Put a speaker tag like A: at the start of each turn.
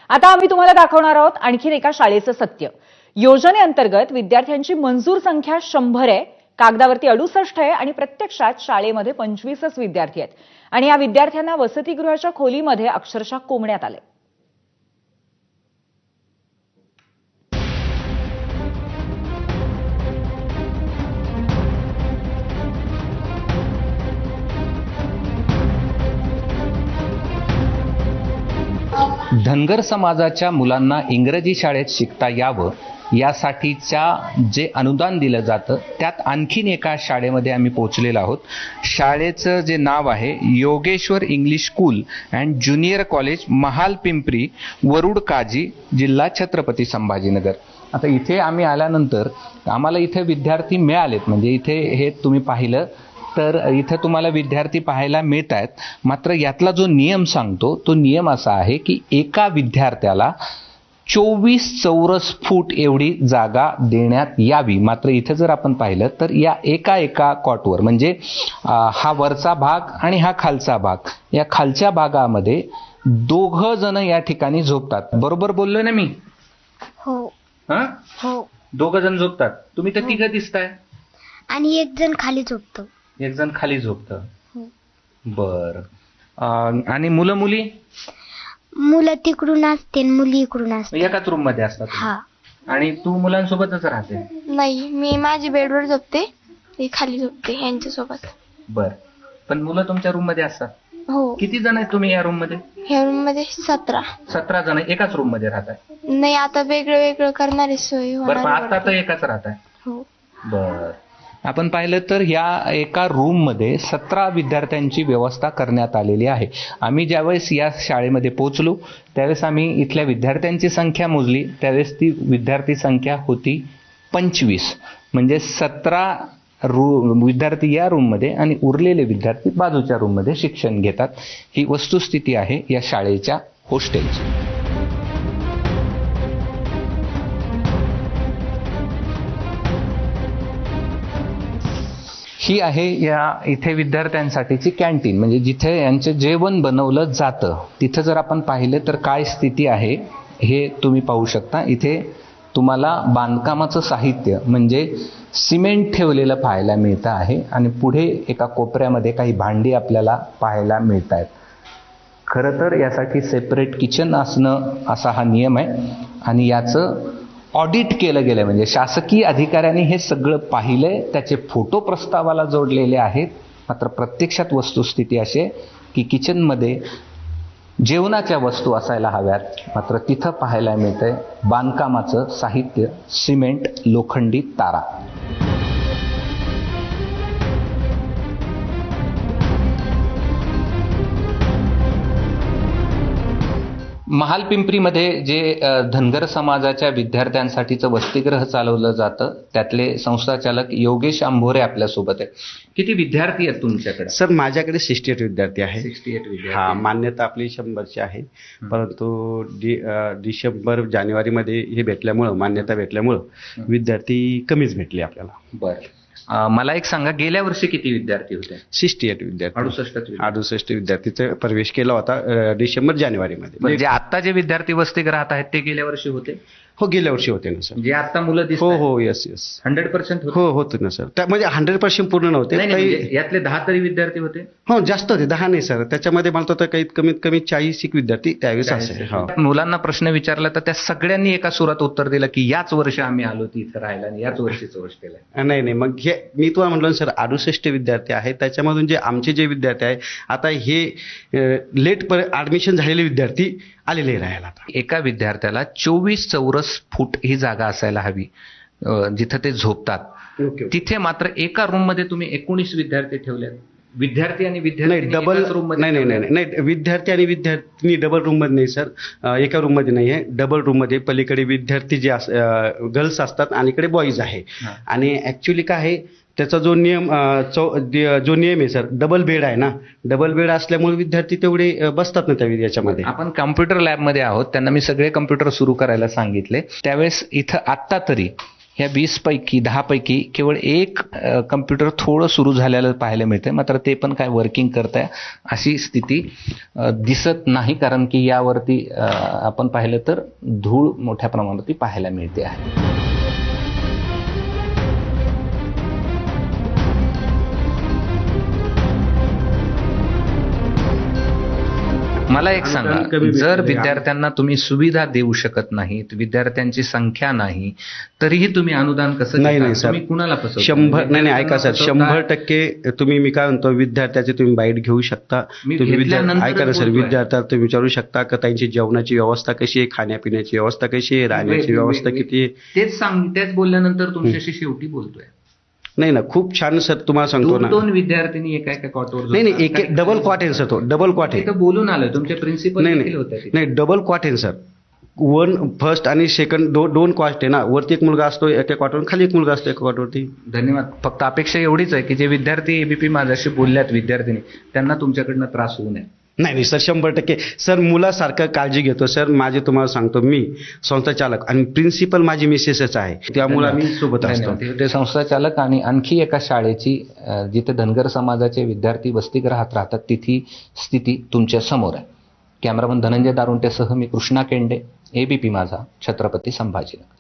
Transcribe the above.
A: आता आम्ही तुम्हाला दाखवणार आहोत आणखीन एका शाळेचं सत्य। योजनेअंतर्गत विद्यार्थ्यांची मंजूर संख्या 100 आहे, कागदावरती 68 आहे आणि प्रत्यक्षात शाळेमध्ये 25च विद्यार्थी आहेत आणि या विद्यार्थ्यांना वसतिगृहाच्या खोलीमध्ये अक्षरशः कोंबण्यात आले।
B: धनगर समाजाच्या मुलांना इंग्रजी शाळेत शिकता यावं यासाठीच्या जे अनुदान दिलं जातं त्यात आणखीन एका शाळेमध्ये आम्ही पोहोचलेलो आहोत। शाळेचं जे नाव आहे Yogeshwar English school and junior college, Mahal Pimpri, Warud Kazi, जिल्हा छत्रपती संभाजीनगर। आता इथे आम्ही आल्यानंतर आम्हाला इथे विद्यार्थी मिळालेत, म्हणजे इथे हे तुम्ही पाहिलं तर इथं तुम्हाला विद्यार्थी पाहायला मिळत आहेत। मात्र यातला जो नियम सांगतो तो नियम असा आहे की एका विद्यार्थ्याला 24 चौरस फूट एवढी जागा देण्यात यावी। मात्र इथे जर आपण पाहिलं तर या एका कॉटवर, म्हणजे हा वरचा भाग आणि हा खालचा भाग, या खालच्या भागामध्ये 2 जण या ठिकाणी झोपतात। बरोबर बोललोय ना मी?
C: हो
B: हा
C: हो
B: 2 जण झोपतात। तुम्ही तर 3 दिसताय
C: आणि एक जण खाली झोपतो।
B: एक जण खाली झोपतं।
C: हो.
B: बर आणि मुलं मुली
C: मुलं तिकडून असते आणि मुली इकडून असते।
B: एकाच रूम मध्ये असतात?
C: हा।
B: आणि तू मुलांसोबतच राहते?
D: नाही, मी माझी बेडवर झोपते, ती खाली झोपते यांच्यासोबत।
B: बर, पण मुलं तुमच्या रूम मध्ये असतात?
D: हो।
B: किती जण आहेत तुम्ही या रूम मध्ये?
D: ह्या रूम मध्ये 17
B: जण एकाच रूम मध्ये राहताय?
D: नाही, आता वेगळं वेगळं करणारी सोय
B: बरं, पण
D: होणार
B: आता तर एकाच राहताय?
D: हो।
B: बर, आपण पाहिलं तर या एका रूम मध्ये 17 विद्यार्थ्यांची व्यवस्था करण्यात आलेली आहे। आम्ही ज्यावेळेस या शाळेमध्ये पोहोचलो त्यावेळेस आम्ही इथल्या विद्यार्थ्यांची संख्या मोजली, त्यावेळेस ती विद्यार्थी संख्या होती 25, म्हणजे 17 विद्यार्थी या रूम मध्ये आणि उरलेले विद्यार्थी बाजूच्या रूम मध्ये शिक्षण घेतात। ही वस्तुस्थिती आहे या शाळेच्या हॉस्टेलची। ही आहे या इथे विद्यार्थ्यांसाठीची कॅन्टीन, म्हणजे जिथे यांचे जेवण बनवलं जातं। तिथं जर आपण पाहिलं तर काय स्थिती आहे हे तुम्ही पाहू शकता। इथे तुम्हाला बांधकामाचं साहित्य म्हणजे सिमेंट ठेवलेलं पाहायला मिळतं आहे आणि पुढे एका कोपऱ्यामध्ये काही भांडी आपल्याला पाहायला मिळत आहेत। खरं तर यासाठी सेपरेट किचन असणं असा हा नियम आहे आणि याचं ऑडिट केलं गेलं, म्हणजे शासकीय अधिकाऱ्यांनी हे सगळं पाहिलंय, त्याचे फोटो प्रस्तावाला जोडलेले आहेत। मात्र प्रत्यक्षात वस्तुस्थिती अशी आहे की किचनमध्ये जेवणाच्या वस्तू असायला हव्यात, मात्र तिथं पाहायला मिळतंय बांधकामाचं साहित्य, सिमेंट, लोखंडी तारा। महाल पिंपरीमध्ये जे धनगर समाजाच्या विद्यार्थ्यांसाठीचं वसतिगृह चालवलं जातं त्यातले संस्थाचालक योगेश अंभोरे आपल्यासोबत आहे। किती विद्यार्थी आहेत तुमच्याकडे?
E: सर, माझ्याकडे 68 विद्यार्थी आहे।
B: 68 विद्यार्थी?
E: हा, मान्यता आपली 100ची आहे, परंतु डिसेंबर जानेवारीमध्ये हे भेटल्यामुळं, मान्यता भेटल्यामुळं विद्यार्थी कमीच भेटले आपल्याला।
B: बरं, मला एक सांगा, गेल्या वर्षी किती विद्यार्थी होते?
E: 68 विद्यार्थी।
B: 68
E: विद्यार्थीचा प्रवेश केला होता डिसेंबर जानेवारीमध्ये।
B: म्हणजे आता जे विद्यार्थी वसतिगृहात आहेत ते गेल्या वर्षी होते?
E: हो, गेल्या वर्षी होते ना सर।
B: जे आता मुलं
E: हो
B: दिसतात?
E: हो, यस
B: 100% होते?
E: हो, होते ना सर। म्हणजे 100% पूर्ण नव्हते,
B: नाही,
E: काही
B: म्हणजे यातले 10 तरी विद्यार्थी होते?
E: हो, जास्त होते, 10 नाही सर। त्याच्यामध्ये मला तर कमीत कमी 40 विद्यार्थी त्यावेळेस असेल। हो,
B: मुलांना प्रश्न विचारला तर त्या सगळ्यांनी एका सुरात उत्तर दिलं की याच वर्षी आम्ही आलो तिथं राहायला आणि याच वर्षीच हॉस्टेल आहे।
E: नाही, मग हे मी तुम्हाला म्हटलं सर 68 विद्यार्थी आहेत, त्याच्यामधून जे आमचे जे विद्यार्थी आहे आता हे लेट ऍडमिशन झालेले विद्यार्थी आलेले राहायला।
B: एका विद्यार्थ्याला 24 चौरस फूट ही जागा असायला हवी जिथं ते झोपतात। तिथे मात्र एका रूम मध्ये तुम्ही 19 विद्यार्थी ठेवले। विद्यार्थी आणि विद्यार्थी
E: डबल रूम मध्ये? नाही, विद्यार्थी आणि विद्यार्थिनी डबल रूम मध्ये नाही सर, एका रूम मध्ये नाही आहे, डबल रूम मध्ये। पलीकडे विद्यार्थी जे गर्ल्स असतात आणि इकडे बॉईज आहे। आणि ऍक्च्युली काय आहे त्याचा जो नियम आहे सर, डबल बेड आहे ना, डबल बेड असल्यामुळे विद्यार्थी तेवढे बसतात ना त्या याच्यामध्ये।
B: आपण कम्प्युटर लॅब मध्ये आहोत, त्यांना मी सगळे कम्प्युटर सुरू करायला सांगितले। त्यावेळेस इथं आत्ता तरी ह्या 20पैकी 10पैकी केवळ एक कम्प्युटर थोडं सुरू झालेलं पाहायला मिळतंय, मात्र ते पण काय वर्किंग करत आहे अशी स्थिती दिसत नाही, कारण की यावरती आपण पाहिलं तर धूळ मोठ्या प्रमाणावरती पाहायला मिळते आहे. मला एक सांगा,
E: कमी
B: जर
E: भेटते.
B: विद्यार्थ्यांना तुम्ही सुविधा देऊ शकत नाहीत, विद्यार्थ्यांची संख्या नाही, तरीही तुम्ही अनुदान कसं
E: नाही
B: देता?
E: नाही सर,
B: तुम्ही कुणाला फसवता?
E: 100 नाही ऐका सर,
B: विद्यार्थ्यांना फसवता?
E: 100% तुम्ही, मी काय म्हणतो, विद्यार्थ्याचे तुम्ही बाईट घेऊ शकता.
B: मी
E: तुम्ही
B: घेतल्यानंतरच
E: ऐका ना सर,
B: बोलतोय.
E: विद्यार्थ्याला तुम्ही विचारू शकता का त्यांची जेवणाची व्यवस्था कशी आहे, खाण्यापिण्याची व्यवस्था कशी आहे, राहण्याची व्यवस्था किती आहे.
B: तेच बोलल्यानंतर तुमच्याशी शेवटी बोलतोय.
E: नाही ना, खूप छान सर, तुम्हाला सांगतो ना.
B: दोन विद्यार्थिनी एका कॉटवर
E: नाही एक डबल क्वाट आहे सर, तो डबल क्वाट आहे.
B: इथं बोलून आलोय, तुमचे प्रिन्सिपल
E: नाही
B: देखील होते तिथे.
E: नाही डबल क्वाट आहे सर. फर्स्ट आणि सेकंड दोन क्वास्ट आहे ना, वरती एक मुलगा असतो एका क्वार्टवर, खाली एक मुलगा असतो एका क्वार्टरवरती.
B: धन्यवाद. फक्त अपेक्षा एवढीच आहे की जे विद्यार्थी एबीपी माझ्याशी बोलल्यात, विद्यार्थिनी, त्यांना तुमच्याकडनं त्रास होऊ नये.
E: नाही सर, 100% सर, मुलासारखं काळजी घेतो सर. माझे तुम्हाला सांगतो, मी संस्थाचालक आणि प्रिन्सिपल माझी मिसेसच आहे, त्यामुळे आम्ही सोबत असतो.
B: धन्यवाद. हे होते संस्थाचालक. आणि आणखी एका शाळेची जिथे धनगर समाजाचे विद्यार्थी वसतिगृहात राहतात तिथी स्थिती तुमच्या समोर आहे. कॅमेरामन धनंजय दारुंटेसह मी कृष्णा केंडे, एबीपी माझा, छत्रपती संभाजीनगर.